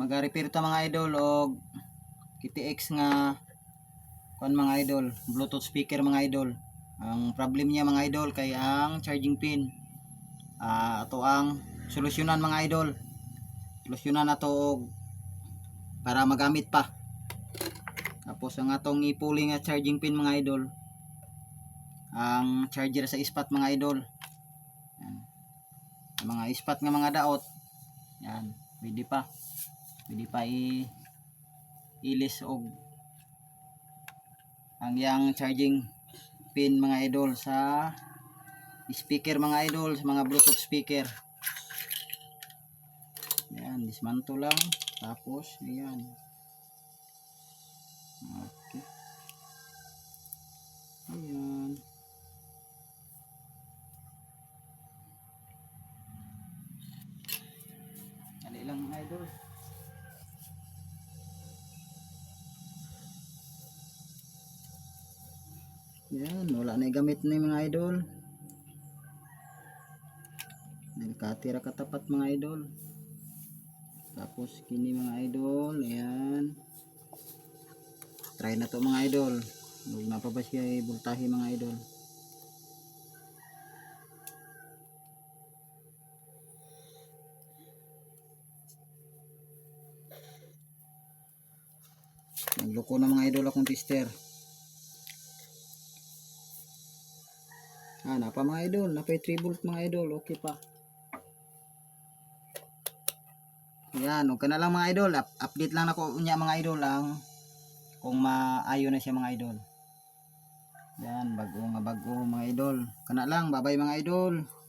Mag-repair ta mga idol og KTX nga kon mga idol, Bluetooth speaker mga idol. Ang problem niya mga idol kay ang charging pin. Ato ang solusyonan mga idol. Solusyonan nato og para magamit pa. Tapos ang atong ipuli nga charging pin mga idol, ang charger sa ispat mga idol. Yan. Mga ispat nga mga daot. Yan, pwede pa. Pwede pa ilis og ang yang charging pin mga idol sa speaker mga idol, sa mga Bluetooth speaker. Ayan, dismantle lang. Tapos, ayan. Okay. Ayan. Dali lang mga idol. Ayan, wala na gamit na yung mga idol. Nagkatira katapat mga idol. Tapos kini mga idol, ayan. Try na to mga idol. Huwag na pa ba siya ibultahe mga idol. Nagloko na mga idol akong tester. Napa mga idol, napay 3 volt mga idol, okay pa. Yan, okay na lang mga idol. Update lang ako niya mga idol lang kung maayo na siya mga idol. Yan, bago mga idol. Kana lang, bye bye mga idol.